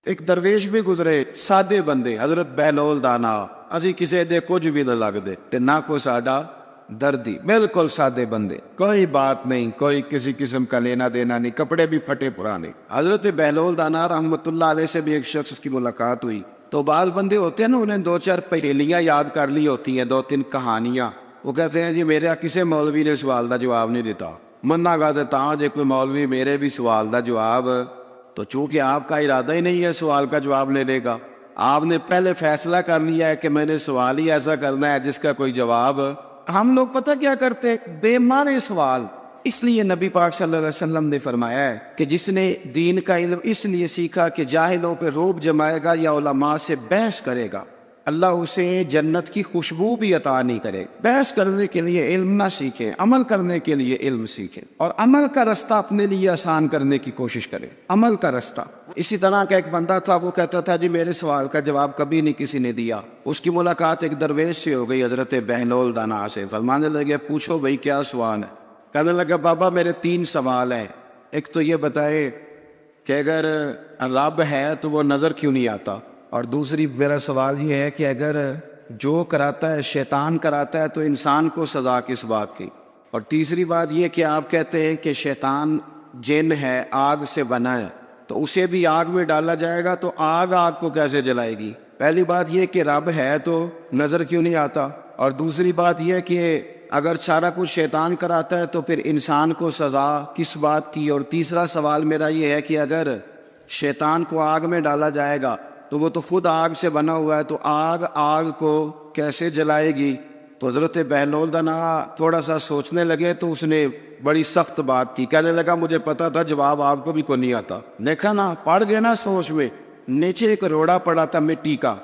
ایک درویش بھی گزرے, سادے بندے, حضرت بہلول دانا, اسی کسی دے کچھ بھی نہ لگتے تے نہ کوئی ساڈا دردی, بالکل سادے بندے, کوئی بات نہیں, کوئی کسی قسم کا لینا دینا نہیں, کپڑے بھی پھٹے پرانے. حضرت بہلول دانا رحمت اللہ علیہ سے بھی ایک شخص کی ملاقات ہوئی. تو بعض بندے ہوتے ہیں نا, انہیں 2-4 پہیلیاں یاد کر لی ہوتی ہیں, 2-3 کہانیاں. وہ کہتے ہیں جی میرے کسی مولوی نے سوال دا جواب نہیں دیتا, منا گا تا جے کوئی مولوی میرے بھی سوال دا جواب, تو چونکہ آپ کا ارادہ ہی نہیں ہے سوال کا جواب لینے کا, آپ نے پہلے فیصلہ کر لیا ہے کہ میں نے سوال ہی ایسا کرنا ہے جس کا کوئی جواب. ہم لوگ پتہ کیا کرتے ہیں, بے معنی سوال. اس لیے نبی پاک صلی اللہ علیہ وسلم نے فرمایا ہے کہ جس نے دین کا علم اس لیے سیکھا کہ جاہلوں پہ روب جمائے گا یا علماء سے بحث کرے گا, اللہ اسے جنت کی خوشبو بھی عطا نہیں کرے. بحث کرنے کے لیے علم نہ سیکھیں, عمل کرنے کے لیے علم سیکھیں, اور عمل کا رستہ اپنے لیے آسان کرنے کی کوشش کریں, عمل کا رستہ. اسی طرح کا ایک بندہ تھا, وہ کہتا تھا جی میرے سوال کا جواب کبھی نہیں کسی نے دیا. اس کی ملاقات ایک درویش سے ہو گئی, حضرت بہلول دانا سے. فرمانے لگے پوچھو بھائی کیا سوال ہے؟ کہنے لگا بابا میرے 3 سوال ہیں. ایک تو یہ بتائے کہ اگر رب ہے تو وہ نظر کیوں نہیں آتا, اور دوسری میرا سوال یہ ہے کہ اگر جو کراتا ہے شیطان کراتا ہے تو انسان کو سزا کس بات کی, اور تیسری بات یہ کہ آپ کہتے ہیں کہ شیطان جن ہے, آگ سے بنا ہے, تو اسے بھی آگ میں ڈالا جائے گا, تو آگ کو کیسے جلائے گی؟ پہلی بات یہ کہ رب ہے تو نظر کیوں نہیں آتا, اور دوسری بات یہ کہ اگر سارا کچھ شیطان کراتا ہے تو پھر انسان کو سزا کس بات کی؟ اور تیسرا سوال میرا یہ ہے کہ اگر شیطان کو آگ میں ڈالا جائے گا تو وہ تو خود آگ سے بنا ہوا ہے, تو آگ کو کیسے جلائے گی؟ تو حضرت بہلول دانا تھوڑا سا سوچنے لگے, تو اس نے بڑی سخت بات کی. کہنے لگا مجھے پتا تھا جواب آپ کو بھی کوئی نہیں آتا. دیکھا نا, پڑ گئے نا سوچ میں. نیچے ایک روڑا پڑا تھا مٹی کا,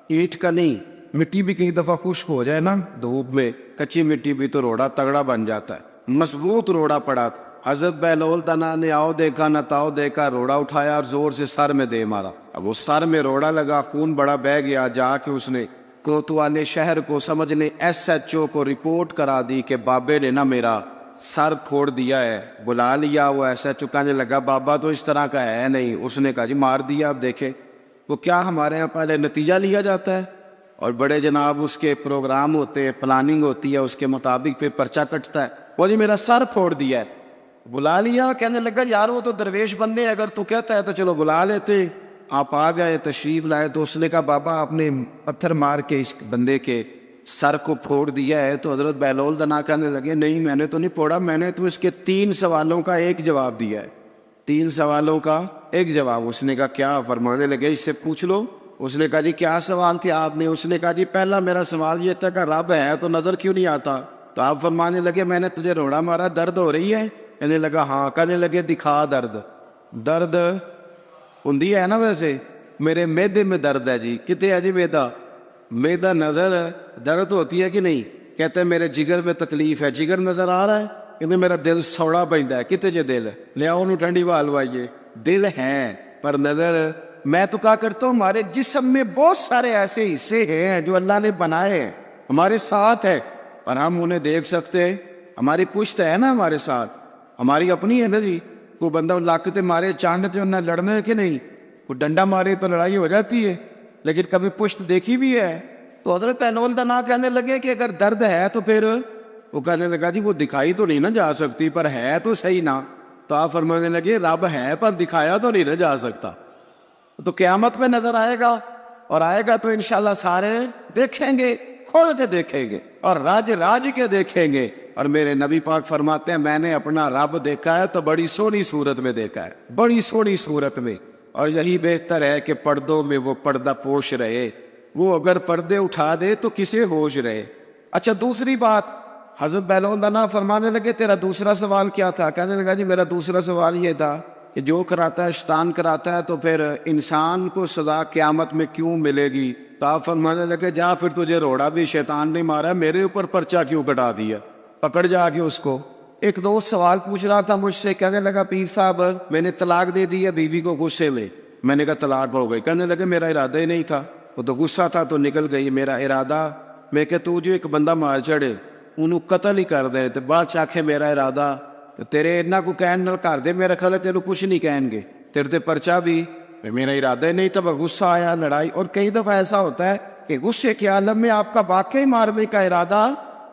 اینٹ کا نہیں. مٹی بھی کئی دفعہ خشک ہو جائے نا دھوپ میں, کچی مٹی بھی تو روڑا تگڑا بن جاتا ہے. مضبوط روڑا پڑا تھا. حضرت بہلول دانا نے آؤ دیکھا نہ تاؤ دیکھا, روڑا اٹھایا اور زور سے سر میں دے مارا. اب وہ سر میں روڑا لگا, خون بڑا بہہ گیا. جا کے اس نے کوتوالے شہر کو, سمجھنے SHO کو رپورٹ کرا دی کہ بابے نے نا میرا سر پھوڑ دیا ہے. بلا لیا. وہ SHO کہنے لگا بابا تو اس طرح کا ہے نہیں. اس نے کہا جی مار دیا. اب دیکھے وہ کیا ہمارے ہاں پہلے نتیجہ لیا جاتا ہے, اور بڑے جناب اس کے پروگرام ہوتے ہیں, پلاننگ ہوتی ہے, اس کے مطابق پھر پرچہ کٹتا ہے. وہ جی میرا سر پھوڑ دیا ہے. بلا لیا. کہنے لگا یار وہ تو درویش بندے, اگر تو کہتا ہے تو چلو بلا لیتے. آپ آ گئے, تشریف لائے. تو اس نے کہا بابا آپ نے پتھر مار کے اس بندے کے سر کو پھوڑ دیا ہے. تو حضرت بہلول دانا کہنے لگے نہیں میں نے تو نہیں پھوڑا, میں نے تو اس کے 3 سوالوں کا ایک جواب دیا ہے. 3 سوالوں کا ایک جواب. اس نے کہا کیا؟ فرمانے لگے اس سے پوچھ لو. اس نے کہا جی کیا سوال تھے آپ نے؟ اس نے کہا جی پہلا میرا سوال یہ تھا کہ رب ہے تو نظر کیوں نہیں آتا؟ تو آپ فرمانے لگے میں نے تجھے روڑا مارا, درد ہو رہی ہے؟ کہنے لگا ہاں. کہنے لگے دکھا درد. درد ہوندی ہے نا ویسے, میرے میدے میں درد ہے جی. کتے ہے جی میدا؟ میدا نظر درد ہوتی ہے کہ نہیں؟ کہتے ہیں میرے جگر میں تکلیف ہے. جگر نظر آ رہا ہے؟ کہتے میرا دل سوڑا پیندا ہے. کتے جے دل لیا انہوں ٹھنڈی وال وائیے. دل ہے پر نظر. میں تو کہا کرتا ہوں ہمارے جسم میں بہت سارے ایسے حصے ہیں جو اللہ نے بنائے ہیں, ہمارے ساتھ ہے, پر ہم انہیں دیکھ سکتے ہیں. ہماری پشت ہے نا ہمارے ساتھ, ہماری اپنی ہے نا جی. کوئی بندہ لاکتے مارے چاند سے انہیں لڑنے کہ نہیں, کوئی ڈنڈا مارے تو لڑائی ہو جاتی ہے, لیکن کبھی پشت دیکھی بھی ہے؟ تو حضرت بہلول دانا کہنے لگے کہ اگر درد ہے تو پھر, وہ کہنے لگا جی وہ دکھائی تو نہیں نہ جا سکتی پر ہے تو صحیح نا. تو آپ فرمانے لگے رب ہے پر دکھایا تو نہیں نہ جا سکتا. تو قیامت میں نظر آئے گا, اور آئے گا تو انشاءاللہ سارے دیکھیں گے, کھول کے دیکھیں گے اور راج کے دیکھیں گے. اور میرے نبی پاک فرماتے ہیں میں نے اپنا رب دیکھا ہے تو بڑی سونی صورت میں دیکھا ہے, بڑی سونی صورت میں. اور یہی بہتر ہے کہ پردوں میں وہ پردہ پوش رہے, وہ اگر پردے اٹھا دے تو کسے ہوش رہے. اچھا دوسری بات, حضرت بہلول دانا فرمانے لگے تیرا دوسرا سوال کیا تھا؟ کہنے لگا جی میرا دوسرا سوال یہ تھا کہ جو کراتا ہے شیطان کراتا ہے تو پھر انسان کو سزا قیامت میں کیوں ملے گی؟ تو آپ فرمانے لگے جا پھر تجھے روڑا بھی شیطان نے مارا, میرے اوپر پرچہ کیوں کٹا دیا؟ پکڑ جا کے اس کو. ایک دوست سوال پوچھ رہا تھا مجھ سے, کہنے لگا پیر صاحب میں نے طلاق دے دی ہے بیوی کو غصے میں. میں نے کہا طلاق ہو گئی. کہنے لگے میرا ارادہ ہی نہیں تھا, وہ تو غصہ تھا تو نکل گئی. میرا ارادہ میں کہ تو جو ایک بندہ مار چڑھے انہوں قتل ہی کر دے, تو بعد چاکھے میرا ارادہ, تو تیرے اتنا کو کہن نال کر دے, میرا خیال ہے تیرے کچھ نہیں کہیں گے, تیرے تے پرچہ بھی میرا ارادہ نہیں تھا، غصہ آیا، لڑائی. اور کئی دفعہ ایسا ہوتا ہے کہ غصے کے عالم میں آپ کا واقعی مارنے کا ارادہ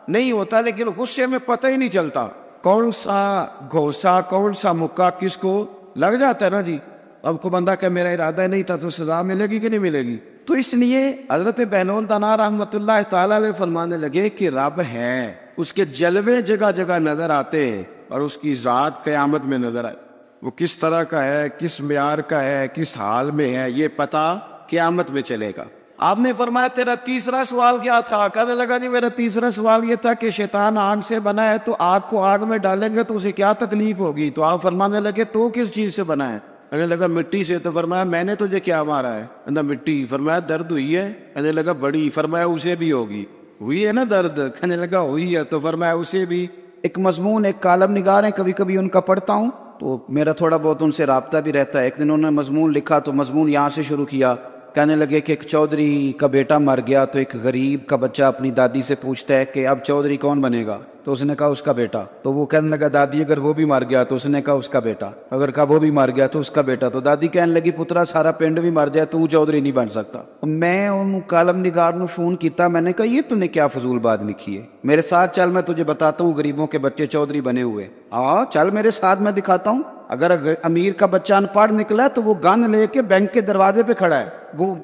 نہیں ہوتا، لیکن غصے میں پتہ ہی نہیں چلتا کون سا گھوسا، کون سا مکہ کس کو لگ جاتا ہے نا جی. اب کو بندہ کہ میرا ارادہ نہیں تھا، تو سزا ملے گی کہ نہیں ملے گی؟ تو اس لیے حضرت بہلول دانا رحمۃ اللہ تعالی علیہ فرمانے لگے کہ رب ہے، اس کے جلوے جگہ جگہ نظر آتے ہیں، اور اس کی ذات قیامت میں نظر آئے. وہ کس طرح کا ہے، کس معیار کا ہے، کس حال میں ہے، یہ پتہ قیامت میں چلے گا. آپ نے فرمایا تیرا تیسرا سوال کیا تھا؟ کہنے لگا جی میرا تیسرا سوال یہ تھا کہ شیطان آگ سے بنا ہے، تو آگ کو آگ میں ڈالیں گے تو اسے کیا تکلیف ہوگی؟ تو آپ فرمانے لگے تو کس چیز سے بنا ہے؟ کہنے لگا مٹی سے. تو فرمایا میں نے تجھے کیا مارا ہے؟ کہنا مٹی. فرمایا درد ہوئی ہے؟ کہنے لگا بڑی. فرمایا اسے بھی ہوگی. ہوئی ہے نا درد؟ کہنے لگا ہوئی ہے. تو فرمایا اسے بھی. ایک مضمون، ایک کالم نگار ہیں، کبھی کبھی ان کا پڑھتا ہوں تو میرا تھوڑا بہت ان سے رابطہ بھی رہتا ہے. ایک دن انہوں نے مضمون لکھا تو مضمون یہاں سے شروع کیا. کہنے لگے کہ ایک چودھری کا بیٹا مر گیا، تو ایک غریب کا بچہ اپنی دادی سے پوچھتا ہے کہ اب چودھری کون بنے گا؟ تو اس نے کہا اس کا بیٹا. تو وہ کہنے لگا دادی اگر وہ بھی مر گیا؟ تو اس نے کہا اس کا بیٹا. اگر کہا وہ بھی مر گیا تو اس کا بیٹا. تو دادی کہنے لگی پترا سارا پنڈ بھی مر جائے تو چودھری نہیں بن سکتا. میں ان کالم نگار نے فون کیتا، میں نے کہا یہ تو نے کیا فضول بات لکھی ہے، میرے ساتھ چل میں تجھے بتاتا ہوں غریبوں کے بچے چودھری بنے ہوئے. ہاں چل میرے ساتھ، میں دکھاتا ہوں. اگر امیر کا بچہ ان پڑھ نکلا تو وہ گن لے کے بینک کے دروازے پہ کھڑا ہے،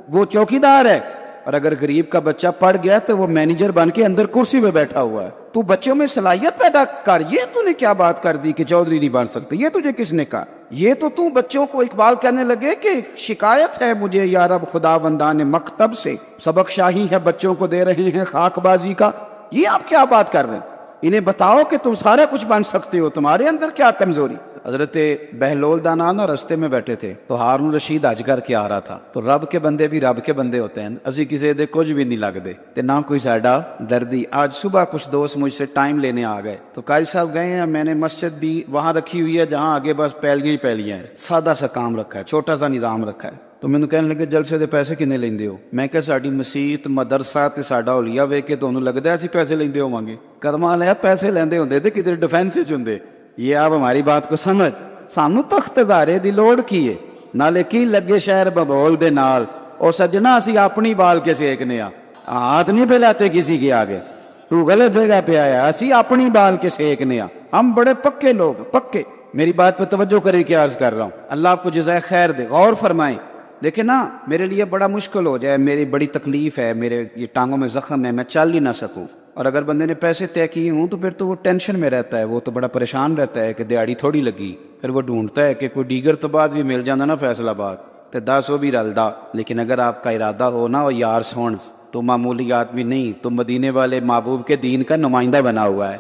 وہ چوکیدار ہے. اور اگر غریب کا بچہ پڑھ گیا تو وہ مینیجر بن کے اندر کرسی پہ بیٹھا ہوا ہے. تو بچوں میں صلاحیت پیدا کر. یہ تو نے کیا بات کر دی کہ چودھری نہیں بن سکتے؟ یہ تجھے کس نے کہا؟ یہ تو بچوں کو اقبال کہنے لگے کہ شکایت ہے مجھے یا رب خدا بندان مکتب سے، سبق شاہی ہے بچوں کو دے رہے ہیں خاک بازی کا. یہ آپ کیا بات کر رہے ہیں؟ انہیں بتاؤ کہ تم سارا کچھ بن سکتے ہو، تمہارے اندر کیا کمزوری؟ حضرت بہلول دانا نا رستے میں بیٹھے تھے تو ہارون رشید حج کر کے آ رہا تھا. تو رب کے بندے بھی رب کے بندے ہوتے ہیں، اسی کسی دے کچھ بھی نہیں لگتے تے نہ کوئی ساڈا دردی. آج صبح کچھ دوست مجھ سے ٹائم لینے آ گئے تو قاری صاحب گئے ہیں، میں نے مسجد بھی وہاں رکھی ہوئی ہے جہاں آگے بس پیلیاں ہیں، سادہ سا کام رکھا ہے، چھوٹا سا نظام رکھا ہے. تو مینوں کہنے لگے جلسے دے پیسے کنے لیندے ہو؟ میں کہ ساڈی مسیت مدرسہ تے ساڈا اولیا ویکھ کے تانوں لگدا ہے اسی پیسے لیندے ہوواں گے. کرما لیا پیسے لیندے ہوندے تے کدھر ڈیفینس وچ ہوندے. یہ آپ ہماری بات کو سمجھ. سانو تخت دارے دی لوڑ کی ہے، نالے کی لگے شہر ببول دے نال. اور سجنا اسی اپنی بال کے سیکنے آ، ہاتھ نہیں پھیلاتے کسی کے آگے. تو غلط جگہ پہ آیا، اسی اپنی بال کے سیکنے آ. ہم بڑے پکے لوگ، پکے. میری بات پہ توجہ کرے کہ عرض کر رہا ہوں. اللہ آپ کو جزائے خیر دے. غور فرمائیں. دیکھیں نا میرے لیے بڑا مشکل ہو جائے، میری بڑی تکلیف ہے، میرے یہ ٹانگوں میں زخم ہے، میں چل ہی نہ سکوں. اور اگر بندے نے پیسے طے کیے ہوں تو پھر تو وہ ٹینشن میں رہتا ہے، وہ تو بڑا پریشان رہتا ہے کہ دیہڑی تھوڑی لگی. پھر وہ ڈھونڈتا ہے کہ کوئی دیگر تو بعد بھی مل جانا نا فیصل آباد تے 10 بھی رلدا. لیکن اگر آپ کا ارادہ ہو نا وہ یار سون تو معمولی آدمی نہیں، تو مدینے والے محبوب کے دین کا نمائندہ بنا ہوا ہے.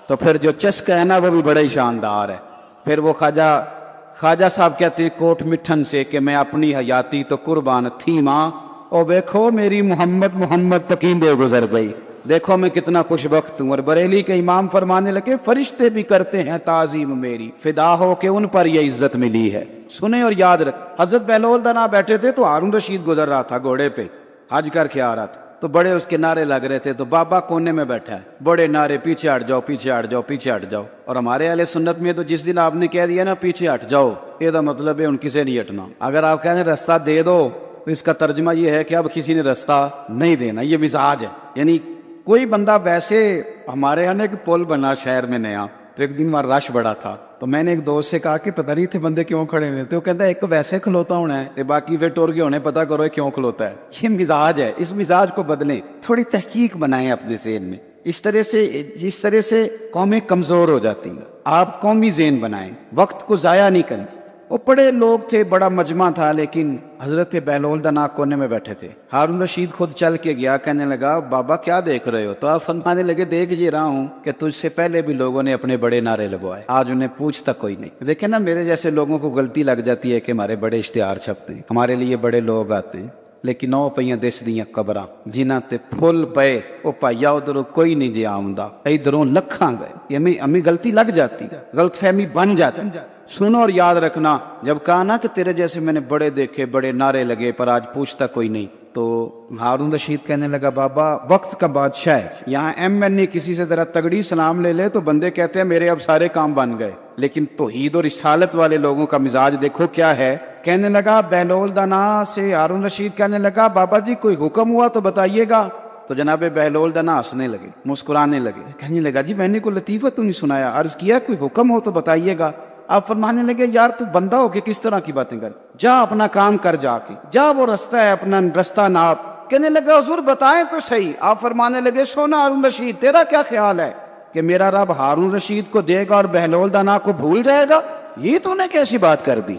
تو پھر جو چسکا ہے نا وہ بھی بڑا ہی شاندار ہے. پھر وہ خواجہ صاحب کہتے ہیں کوٹ مٹھن سے کہ میں اپنی حیاتی تو قربان تھی ماں، اور دیکھو میری محمد تکیندے گزر گئی. دیکھو میں کتنا خوش بخت ہوں. اور بریلی کے امام فرمانے لگے فرشتے بھی کرتے ہیں تعظیم میری، فدا ہو کہ ان پر یہ عزت ملی ہے. سنیں اور یاد رکھ. حضرت بہلول دانا بیٹھے تھے تو ہارون رشید گزر رہا تھا گھوڑے پہ، حج کر کے آ رہا تھا. تو بڑے اس کے نعرے لگ رہے تھے. تو بابا کونے میں بیٹھا ہے، بڑے نعرے پیچھے ہٹ جاؤ، پیچھے ہٹ جاؤ، پیچھے ہٹ جاؤ. اور ہمارے اہل سنت میں تو جس دن آپ نے کہہ دیا نا پیچھے ہٹ جاؤ، یہ دا مطلب ہے ان کسی نہیں ہٹنا. اگر آپ کہیں رستہ دے دو تو اس کا ترجمہ یہ ہے کہ اب کسی نے رستہ نہیں دینا. یہ مزاج ہے. یعنی کوئی بندہ ویسے ہمارے یہاں ایک پل بنا شہر میں نیا، تو ایک دن وہاں رش بڑا تھا. تو میں نے ایک دوست سے کہا کہ پتہ نہیں تھے بندے کیوں کھڑے ہوئے. تو وہ کہتا ہے ایک ویسے کھلوتا ہونا ہے، باقی پھر ٹور کے ہونے پتہ کرو کیوں کھلوتا ہے. یہ مزاج ہے. اس مزاج کو بدلیں، تھوڑی تحقیق بنائیں اپنے ذہن میں. جس طرح سے قومیں کمزور ہو جاتی ہیں، آپ قومی ذہن بنائیں، وقت کو ضائع نہیں کریں. وہ بڑے لوگ تھے، بڑا مجمع تھا، لیکن حضرت بہلول دانا کونے میں بیٹھے تھے. ہارون رشید خود چل کے گیا، کہنے لگا بابا کیا دیکھ رہے ہو؟ تو آپ فرمانے لگے دیکھ یہ رہا ہوں کہ تجھ سے پہلے بھی لوگوں نے اپنے بڑے نعرے لگوائے، آج انہیں پوچھتا کوئی نہیں. دیکھیں نا میرے جیسے لوگوں کو غلطی لگ جاتی ہے کہ ہمارے بڑے اشتہار چھپتے ہیں، ہمارے لیے بڑے لوگ آتے ہیں، لیکن او پئیاں دس دیاں قبراں جنہاں تے پھل پے، او پائیا ادھروں کوئی نہیں جی آمدا، ادھروں لکھاں گئے. یہ ہمیں غلطی لگ جاتی ہے، غلط فہمی بن جاتی ہے. سنو اور یاد رکھنا، جب کہا نا کہ تیرے جیسے میں نے بڑے دیکھے، بڑے نعرے لگے، پر آج پوچھتا کوئی نہیں، تو ہارون رشید کہنے لگا بابا وقت کا بادشاہ ہے. یہاں ایم کسی سے ذرا تگڑی سلام لے لے تو بندے کہتے ہیں میرے اب سارے کام بن گئے. لیکن توحید اور رسالت والے لوگوں کا مزاج دیکھو کیا ہے کہنے لگا بہلول دانا سے ہارون رشید کہنے لگا بابا جی کوئی حکم ہوا تو بتائیے گا. تو جناب بہلول دانا ہنسنے لگے, مسکرانے لگے, کہنے لگا جی میں نے کوئی لطیفہ تو نہیں سنایا, عرض کیا کوئی حکم ہو تو بتائیے گا. آپ فرمانے لگے یار تو بندہ ہو کے کس طرح کی باتیں کر, جا اپنا کام کر, جا کے جا وہ رستہ ہے اپنا رستہ ناپ. کہنے لگا حضور بتائیں تو صحیح. آپ فرمانے لگے سونا ہارون رشید تیرا کیا خیال ہے کہ میرا رب ہارون رشید کو دے گا اور بہلول دانا کو بھول جائے گا؟ یہ تو نے کیسی بات کر دی,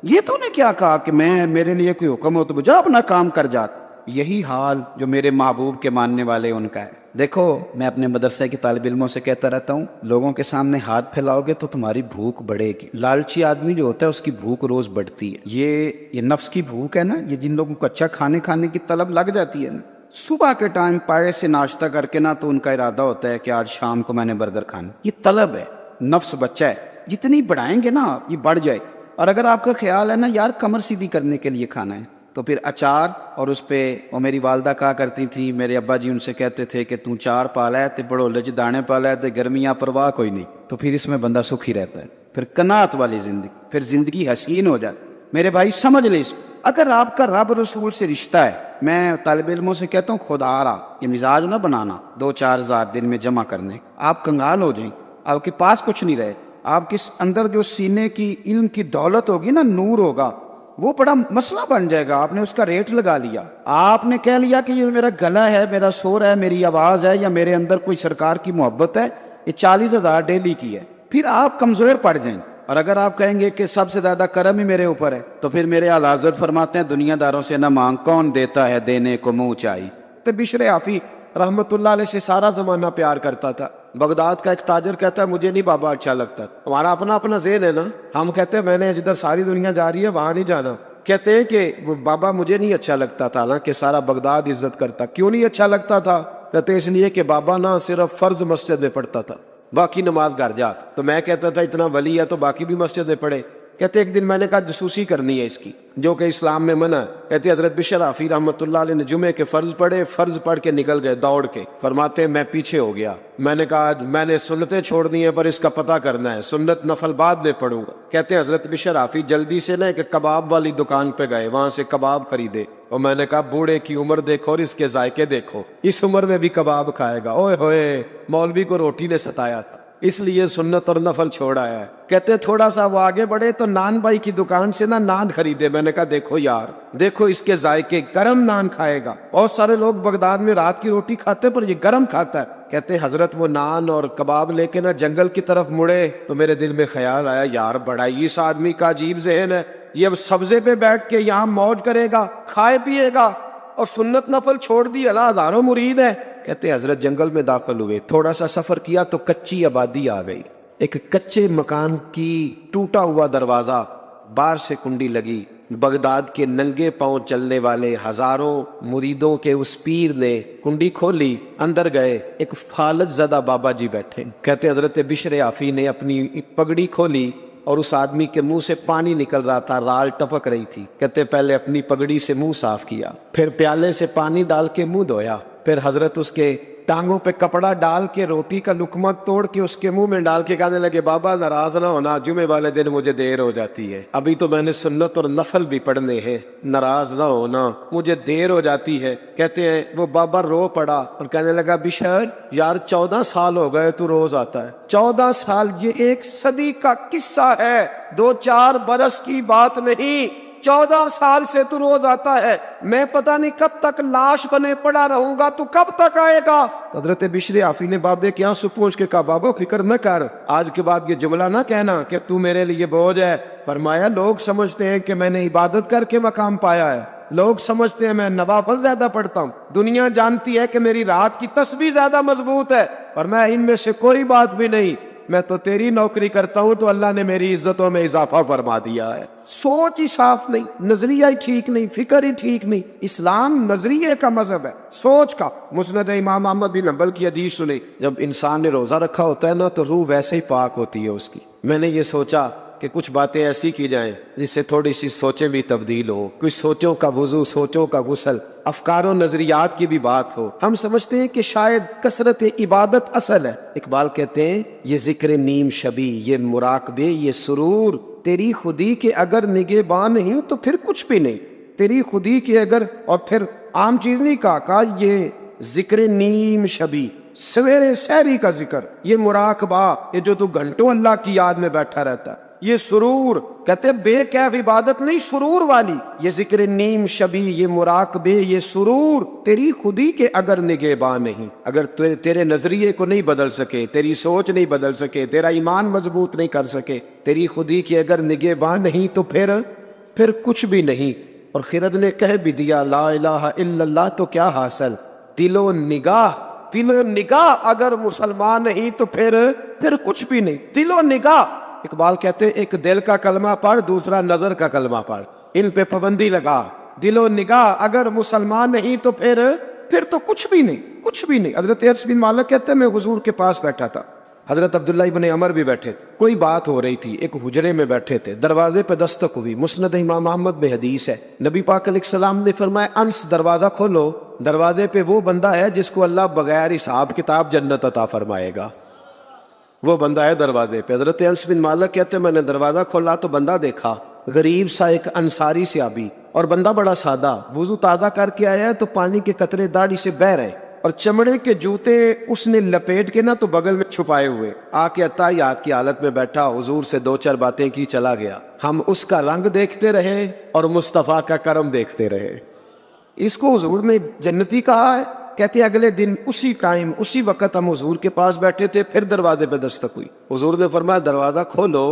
یہ تو نے کیا کہا کہ میں میرے لیے کوئی حکم ہو تو جا اپنا کام کر جا. یہی حال جو میرے محبوب کے ماننے والے ان کا ہے. دیکھو میں اپنے مدرسے کے طالب علموں سے کہتا رہتا ہوں, لوگوں کے سامنے ہاتھ پھیلاؤ گے تو تمہاری بھوک بڑھے گی. لالچی آدمی جو ہوتا ہے اس کی بھوک روز بڑھتی ہے. یہ نفس کی بھوک ہے نا, یہ جن لوگوں کو اچھا کھانے کی طلب لگ جاتی ہے نا, صبح کے ٹائم پائے سے ناشتہ کر کے نا تو ان کا ارادہ ہوتا ہے کہ آج شام کو میں نے برگر کھانا. یہ طلب ہے, نفس بچہ ہے, جتنی بڑھائیں گے نا یہ بڑھ جائے. اور اگر آپ کا خیال ہے نا یار کمر سیدھی کرنے کے لیے کھانا ہے تو پھر اچار اور اس پہ, وہ میری والدہ کہا کرتی تھی, میرے ابا جی ان سے کہتے تھے کہ تو چار پالا ہے تے بڑولے چ دانے پالا ہے تے گرمیاں پرواہ کوئی نہیں, تو پھر اس میں بندہ سکھی رہتا ہے. پھر قناعت والی زندگی, پھر زندگی حسین ہو جاتی. میرے بھائی سمجھ لے اس کو, اگر آپ کا رب رسول سے رشتہ ہے, میں طالب علموں سے کہتا ہوں خدا رہا یہ مزاج نہ بنانا 2-4 ہزار دن میں جمع کرنے, آپ کنگال ہو جائیں, آپ کے پاس کچھ نہیں رہے. آپ کے اندر جو سینے کی علم کی دولت ہوگی نا, نور ہوگا, وہ بڑا مسئلہ بن جائے گا. آپ نے اس کا ریٹ لگا لیا, آپ نے کہہ لیا کہ یہ میرا گلا ہے, میرا سور ہے, میری آواز ہے, یا میرے اندر کوئی سرکار کی محبت ہے, یہ 40,000 ڈیلی کی ہے, پھر آپ کمزور پڑ جائیں. اور اگر آپ کہیں گے کہ سب سے زیادہ کرم ہی میرے اوپر ہے, تو پھر میرے اعلی حضرت فرماتے ہیں دنیا داروں سے نہ مانگ, کون دیتا ہے دینے کو منہ چاہیے. تو بشر حافی رحمت اللہ علیہ سے سارا زمانہ پیار کرتا تھا. بغداد کا ایک تاجر کہتا ہے مجھے نہیں بابا اچھا لگتا. ہمارا اپنا ذہن ہے نا, ہم کہتے ہیں میں نے جدھر ساری دنیا جا رہی ہے وہاں نہیں جانا. کہتے ہیں کہ بابا مجھے نہیں اچھا لگتا تھا, حالانکہ سارا بغداد عزت کرتا. کیوں نہیں اچھا لگتا تھا؟ کہتے اس لیے کہ بابا نہ صرف فرض مسجد میں پڑھتا تھا, باقی نماز گھر جا. تو میں کہتا تھا اتنا ولی ہے تو باقی بھی مسجد میں پڑھے. کہتے ایک دن میں نے کہا جسوسی کرنی ہے اس کی, جو کہ اسلام میں منع ہے. کہتے حضرت بشر حافی رحمۃ اللہ علیہ نے جمعے کے فرض پڑھے, فرض پڑھ کے نکل گئے دوڑ کے. فرماتے میں پیچھے ہو گیا, میں نے کہا میں نے سنتیں چھوڑ دی ہیں پر اس کا پتہ کرنا ہے, سنت نفل بعد میں پڑھوں گا. کہتے ہیں حضرت بشر حافی جلدی سے نا ایک کباب والی دکان پہ گئے, وہاں سے کباب خریدے. اور میں نے کہا بوڑھے کی عمر دیکھو اور اس کے ذائقے دیکھو, اس عمر میں بھی کباب کھائے گا. اوئے ہوئے, مولوی کو روٹی نے ستایا تھا, اس لیے سنت اور نفل چھوڑ آیا ہے. کہتے ہیں تھوڑا سا وہ آگے بڑھے تو نان بھائی کی دکان سے نا نان خریدے. میں نے کہا دیکھو یار, دیکھو اس کے ذائقے, گرم نان کھائے گا. بہت سارے لوگ بغداد میں رات کی روٹی کھاتے پر یہ گرم کھاتا ہے. کہتے ہیں حضرت وہ نان اور کباب لے کے نا جنگل کی طرف مڑے تو میرے دل میں خیال آیا یار بڑا ہی اس آدمی کا عجیب ذہن ہے, یہ اب سبزے پہ بیٹھ کے یہاں موج کرے گا, کھائے پیے گا, اور سنت نفل چھوڑ دی, اللہ ہزاروں مرید ہے. کہتے حضرت جنگل میں داخل ہوئے, تھوڑا سا سفر کیا تو کچی آبادی آ گئی. ایک کچے مکان کی ٹوٹا ہوا دروازہ, باہر سے کنڈی لگی. بغداد کے ننگے پاؤں چلنے والے ہزاروں مریدوں کے اس پیر نے کنڈی کھولی, اندر گئے, ایک فالج زدہ بابا جی بیٹھے. کہتے حضرت بشر حافی نے اپنی پگڑی کھولی اور اس آدمی کے منہ سے پانی نکل رہا تھا, رال ٹپک رہی تھی. کہتے پہلے اپنی پگڑی سے منہ صاف کیا, پھر پیالے سے پانی ڈال کے منہ دھویا, پھر حضرت اس کے ٹانگوں پہ کپڑا ڈال کے روٹی کا لقمہ توڑ کے اس کے منہ میں ڈال کے کہنے لگے بابا ناراض نہ ہونا, جمعے والے دن مجھے دیر ہو جاتی ہے, ابھی تو میں نے سنت اور نفل بھی پڑھنے ہیں, ناراض نہ ہونا مجھے دیر ہو جاتی ہے. کہتے ہیں وہ بابا رو پڑا اور کہنے لگا بشر یار 14 سال ہو گئے تو روز آتا ہے. 14 سال یہ 1 صدی کا قصہ ہے, 2-4 برس کی بات نہیں. 14 سال سے تو روز آتا ہے, میں پتہ نہیں کب تک لاش بنے پڑا رہوں گا, تو کب تک آئے گا؟ حضرت بشر حافی نے بابے کے آنسو پوچھ کے کہا بابا فکر نہ کر, آج کے بعد یہ جملہ نہ کہنا کہ تو میرے لیے بوجھ ہے. فرمایا لوگ سمجھتے ہیں کہ میں نے عبادت کر کے مقام پایا ہے, لوگ سمجھتے ہیں میں نوافل زیادہ پڑھتا ہوں, دنیا جانتی ہے کہ میری رات کی تسبیح زیادہ مضبوط ہے, اور میں ان میں سے کوئی بات بھی نہیں. میں تو تیری نوکری کرتا ہوں تو اللہ نے میری عزتوں میں اضافہ فرما دیا ہے. سوچ ہی صاف نہیں, نظریہ ہی ٹھیک نہیں, فکر ہی ٹھیک نہیں. اسلام نظریے کا مذہب ہے, سوچ کا. مسند امام احمد بن حنبل کی حدیث سنی, جب انسان نے روزہ رکھا ہوتا ہے نا تو روح ویسے ہی پاک ہوتی ہے اس کی. میں نے یہ سوچا کہ کچھ باتیں ایسی کی جائیں جس سے تھوڑی سی سوچیں بھی تبدیل ہو، کچھ سوچوں کا وضو، سوچوں کا غسل، افکار و نظریات کی بھی بات ہو۔ ہم سمجھتے ہیں کہ شاید کثرت عبادت اصل ہے۔ اقبال کہتے ہیں یہ ذکر نیم شبی، یہ مراقبے، یہ سرور تیری خودی کے اگر نگہباں نہیں تو پھر کچھ بھی نہیں، تیری خودی کے اگر، اور پھر عام چیز نہیں کہا یہ ذکر نیم شبی، سویرے سحری کا ذکر، یہ مراقبہ، یہ جو تو گھنٹوں اللہ کی یاد میں بیٹھا رہتا ہے، یہ سرور، کہتے بے کیف عبادت نہیں، سرور والی، یہ ذکر نیم شبی، یہ مراقبے، یہ سرور تیری خودی کے اگر نگہباں نہیں، اگر تیرے نظریے کو نہیں بدل سکے، تیری سوچ نہیں بدل سکے، تیرا ایمان مضبوط نہیں کر سکے، تیری خودی کے اگر نگہباں نہیں تو پھر کچھ بھی نہیں۔ اور خرد نے کہہ بھی دیا لا الہ الا اللہ تو کیا حاصل، دل و نگاہ اگر مسلمان نہیں تو پھر کچھ بھی نہیں، دل و نگاہ۔ اقبال کہتے ہیں ایک دل کا کلمہ پڑھ، دوسرا نظر کا کلمہ پڑھ، ان پہ پابندی لگا، دل و نگاہ اگر مسلمان نہیں تو پھر تو کچھ بھی نہیں۔ حضرت انس بن مالک کہتے ہیں میں حضور کے پاس بیٹھا تھا، حضرت عبداللہ ابن عمر بھی بیٹھے تھے، کوئی بات ہو رہی تھی، ایک حجرے میں بیٹھے تھے، دروازے پہ دستک ہوئی، مسند امام احمد میں حدیث ہے، نبی پاک علیہ السلام نے فرمایا انس دروازہ کھولو، دروازے پہ وہ بندہ ہے جس کو اللہ بغیر حساب کتاب جنت عطا فرمائے گا، وہ بندہ ہے دروازے پہ۔ حضرت انس بن مالک کہتے ہیں میں نے دروازہ کھولا تو بندہ دیکھا، غریب سا ایک انصاری صحابی، اور بندہ بڑا سادہ، وضو تازہ کر کے آیا ہے تو پانی کے قطرے داڑھی سے بہہ رہے، اور چمڑے کے جوتے اس نے لپیٹ کے تو بغل میں چھپائے ہوئے، آ کے عطائیات کی حالت میں بیٹھا، حضور سے دو چار باتیں کی، چلا گیا۔ ہم اس کا رنگ دیکھتے رہے اور مصطفیٰ کا کرم دیکھتے رہے۔ اس کو حضور نے جنتی کہا ہے۔ کہتے ہیں اگلے دن اسی ٹائم اسی وقت ہم حضور کے پاس بیٹھے تھے، پھر دروازے پہ دستک ہوئی، حضور نے فرمایا دروازہ کھولو،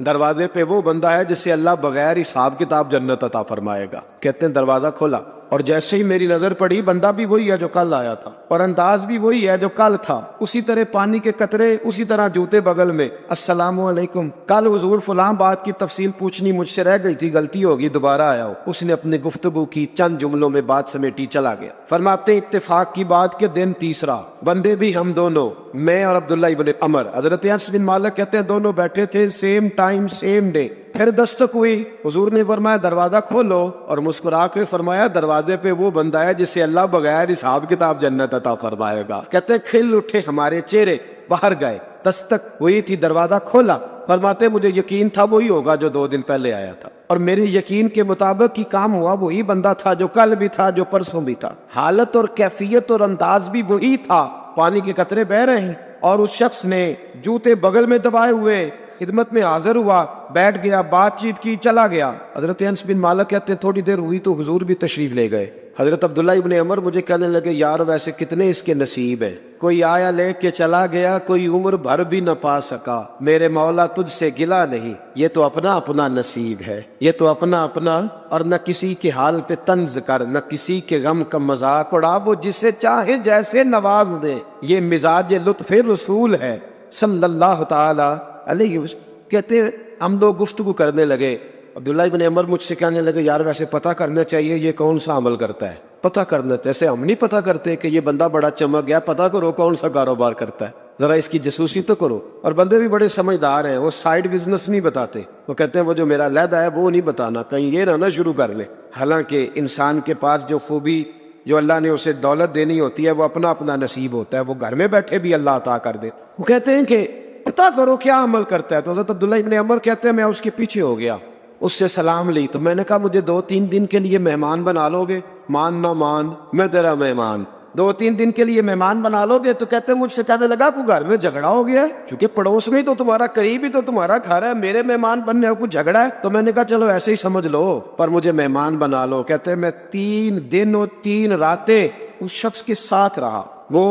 دروازے پہ وہ بندہ ہے جس سے اللہ بغیر حساب کتاب جنت عطا فرمائے گا۔ کہتے ہیں دروازہ کھولا، اور جیسے ہی میری نظر پڑی، بندہ بھی وہی ہے جو کل آیا تھا، اور انداز بھی وہی ہے جو کل تھا، اسی طرح پانی کے قطرے، اسی طرح جوتے بغل میں، السلام علیکم، کل حضور فلاں بات کی تفصیل پوچھنی مجھ سے رہ گئی تھی، غلطی ہوگی، دوبارہ آیا ہو۔ اس نے اپنی گفتگو کی، چند جملوں میں بات سمیٹی، چلا گیا۔ فرماتے اتفاق کی بات کے دن تیسرا، بندے بھی ہم دونوں، میں اور عبداللہ ابن عمر، حضرت انس بن مالک کہتے ہیں دونوں بیٹھے تھے، سیم ٹائم سیم ڈے، پھر دستک ہوئی، حضور نے فرمایا دروازہ کھولو، اور مسکرا کے فرمایا دروازے پہ وہ بندہ ہے جس سے اللہ بغیر حساب کتاب جنت عطا فرمائے گا۔ کہتے ہیں کھل اٹھے ہمارے چہرے، باہر گئے، دستک ہوئی تھی، دروازہ کھولا، فرماتے مجھے یقین تھا وہی ہوگا جو 2 دن پہلے آیا تھا، اور میرے یقین کے مطابق ہی کام ہوا، وہی بندہ تھا جو کل بھی تھا، جو پرسوں بھی تھا، حالت اور کیفیت اور انداز بھی وہی تھا، پانی کے قطرے بہ رہے ہیں، اور اس شخص نے جوتے بغل میں دبائے ہوئے خدمت میں حاضر ہوا، بیٹھ گیا، بات چیت کی، چلا گیا۔ حضرت انس بن مالک کہتے ہیں تھوڑی دیر ہوئی تو حضور بھی تشریف لے گئے۔ حضرت عبداللہ ابن عمر مجھے کہنے لگے یار ویسے کتنے اس کے نصیب ہیں، کوئی آیا لے کے چلا گیا، کوئی عمر بھر بھی نہ پا سکا، میرے مولا تجھ سے گلا نہیں، یہ تو اپنا اپنا نصیب ہے، یہ تو اپنا اپنا، اور نہ کسی کے حال پہ طنز کر، نہ کسی کے غم کا مذاق اڑا، وہ جسے چاہے جیسے نواز دے، یہ مزاج لطف رسول ہے صلی اللہ تعالی علیہ وسلم۔ کہتے ہیں ہم لوگ گفتگو کرنے لگے، عبداللہ ابن عمر مجھ سے کہنے لگے یار ویسے پتہ کرنا چاہیے یہ کون سا عمل کرتا ہے، پتہ کرنا، جیسے ہم نہیں پتہ کرتے کہ یہ بندہ بڑا چمک گیا، پتہ کرو کون سا کاروبار کرتا ہے، ذرا اس کی جاسوسی تو کرو۔ اور بندے بھی بڑے سمجھدار ہیں، وہ سائیڈ بزنس نہیں بتاتے، وہ کہتے ہیں وہ جو میرا علیحدہ ہے وہ نہیں بتانا، کہیں یہ نہ شروع کر لے۔ حالانکہ انسان کے پاس جو خوبی، جو اللہ نے اسے دولت دینی ہوتی ہے، وہ اپنا اپنا نصیب ہوتا ہے، وہ گھر میں بیٹھے بھی اللہ عطا کر دے۔ وہ کہتے ہیں کہ پتہ کرو کیا عمل کرتا ہے، تو حضرت عبداللہ ابن عمر کہتے ہیں میں اس کے پیچھے ہو گیا، اس سے سلام لی، تو میں نے کہا مجھے 2-3 دن کے لیے مہمان بنا لو گے؟ مان نہ مان، میں تیرا مہمان، 2-3 دن کے لیے مہمان بنا لو گے؟ تو کہتے ہیں مجھ سے کہنے لگا کوئی گھر میں جھگڑا ہو گیا ہے، کیونکہ پڑوس میں تو تمہارا قریب ہی تو تمہارا گھر ہے، میرے مہمان بننے کو کچھ جھگڑا ہے؟ تو میں نے کہا چلو ایسے ہی سمجھ لو، پر مجھے مہمان بنا لو۔ کہتے ہیں میں 3 دن اور 3 راتیں اس شخص کے ساتھ رہا، وہ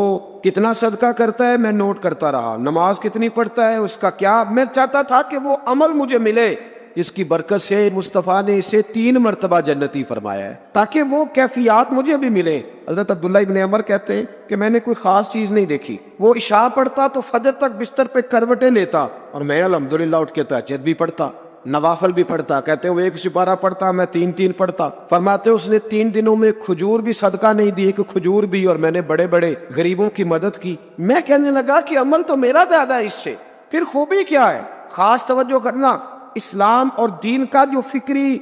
کتنا صدقہ کرتا ہے میں نوٹ کرتا رہا، نماز کتنی پڑھتا ہے، اس کا کیا، میں چاہتا تھا کہ وہ عمل مجھے ملے جس کی برکت سے مصطفیٰ نے اسے 3 مرتبہ جنتی فرمایا ہے، تاکہ وہ کیفیات مجھے بھی ملے۔ حضرت عبداللہ ابن عمر کہتے ہیں کہ میں نے کوئی خاص چیز نہیں دیکھی، وہ عشاء پڑھتا تو فجر تک بستر پہ کروٹیں لیتا، اور میں الحمدللہ اٹھ کے تہجد بھی پڑھتا، نوافل بھی پڑھتا۔ کہتے ہیں وہ 1 سپارہ پڑھتا، میں 3 پڑھتا۔ فرماتے اس نے 3 دنوں میں کھجور بھی صدقہ نہیں دی، ایک کھجور بھی، اور میں نے بڑے بڑے غریبوں کی مدد کی۔ میں کہنے لگا کہ عمل تو میرا زیادہ ہے اس سے، پھر خوبی کیا ہے؟ خاص توجہ کرنا، اسلام اور دین کا جو فکری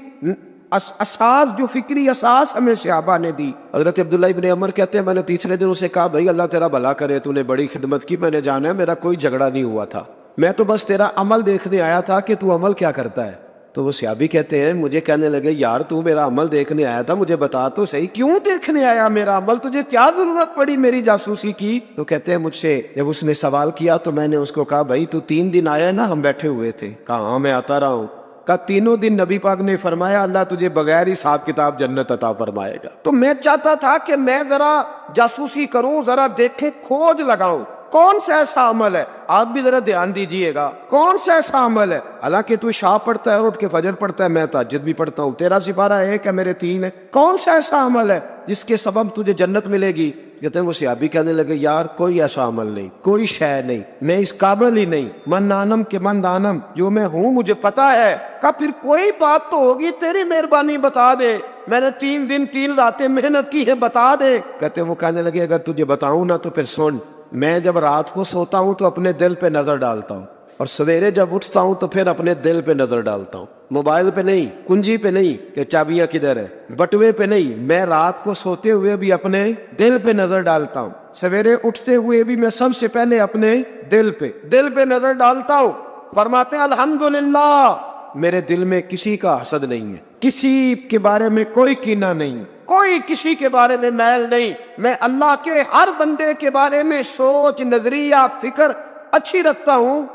اساس ہمیں صحابہ نے دی. حضرت عبداللہ ابن عمر کہتے ہیں میں نے تیسرے دن اسے کہا بھائی اللہ تیرا بھلا کرے، تو نے بڑی خدمت کی، میں نے جانا ہے میرا کوئی جھگڑا نہیں ہوا تھا، میں تو بس تیرا عمل دیکھنے آیا تھا کہ تو عمل کیا کرتا ہے. تو وہ صحابی کہتے ہیں مجھے کہنے لگے یار تو میرا عمل دیکھنے آیا تھا، مجھے بتا تو صحیح کیوں دیکھنے آیا میرا عمل؟ تجھے کیا ضرورت پڑی میری جاسوسی کی؟ تو کہتے ہیں مجھ سے جب اس نے سوال کیا تو میں نے اس کو کہا بھائی تو 3 دن آیا ہے نا، ہم بیٹھے ہوئے تھے. کہا ہاں میں آتا رہا ہوں. کہا 3 دن نبی پاک نے فرمایا اللہ تجھے بغیر حساب کتاب جنت عطا فرمائے گا. تو میں چاہتا تھا کہ میں ذرا جاسوسی کروں، ذرا دیکھیں، کھوج لگاؤں کون سا ایسا عمل ہے. آپ بھی ذرا دھیان دیجئے گا، کون سا ایسا عمل ہے؟ حالانکہ تو شاہ پڑھتا ہے، اٹھ کے فجر پڑھتا ہے، میں تہجد بھی پڑھتا ہوں، تیرا سپارہ 1 ہے میرے 3 ہے، کون سا ایسا عمل ہے جس کے سبب تجھے جنت ملے گی؟ کہتے ہیں وہ صحابی کہنے لگے یار کوئی ایسا عمل نہیں، کوئی شے نہیں، میں اس قابل ہی نہیں. من دانم کے من دانم، جو میں ہوں مجھے پتا ہے. کہ پھر کوئی بات تو ہوگی، تیری مہربانی بتا دے، میں نے 3 دن 3 راتیں محنت کی ہے، بتا دے. کہتے ہیں وہ کہنے لگے اگر تجھے بتاؤں نا تو پھر سن، میں جب رات کو سوتا ہوں تو اپنے دل پہ نظر ڈالتا ہوں، اور سویرے جب اٹھتا ہوں تو پھر اپنے دل پہ نظر ڈالتا ہوں. موبائل پہ نہیں، کنجی پہ نہیں کہ چابیاں کدھر ہے، بٹوے پہ نہیں، میں رات کو سوتے ہوئے بھی اپنے دل پہ نظر ڈالتا ہوں، سویرے اٹھتے ہوئے بھی میں سب سے پہلے اپنے دل پہ نظر ڈالتا ہوں. فرماتے ہیں الحمدللہ میرے دل میں کسی کا حسد نہیں ہے، کسی کے بارے میں کوئی کینہ نہیں، کوئی کسی کے بارے میں میل نہیں. میں اللہ کے ہر بندے کے بارے میں سوچ، نظریہ، فکر اچھی رکھتا ہوں.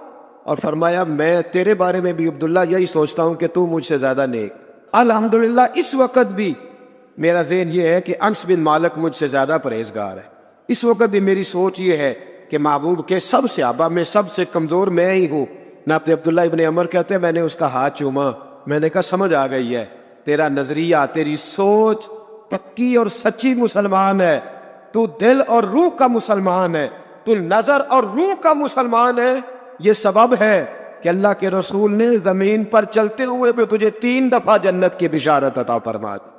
اور فرمایا میں تیرے بارے میں بھی عبداللہ یہی سوچتا ہوں کہ تو مجھ سے زیادہ نیک. الحمدللہ اس وقت بھی میرا ذہن یہ ہے کہ انس بن مالک مجھ سے زیادہ پرہیزگار ہے. اس وقت بھی میری سوچ یہ ہے کہ محبوب کے سب صحابہ میں سب سے کمزور میں ہی ہوں. نہ عبداللہ ابن عمر کہتے ہیں میں نے اس کا ہاتھ چوما، میں نے کہا سمجھ آ گئی ہے، تیرا نظریہ، تیری سوچ پکی اور سچی مسلمان ہے، تو دل اور روح کا مسلمان ہے، تو نظر اور روح کا مسلمان ہے. یہ سبب ہے کہ اللہ کے رسول نے زمین پر چلتے ہوئے بھی تجھے 3 دفعہ جنت کی بشارت عطا فرما دی.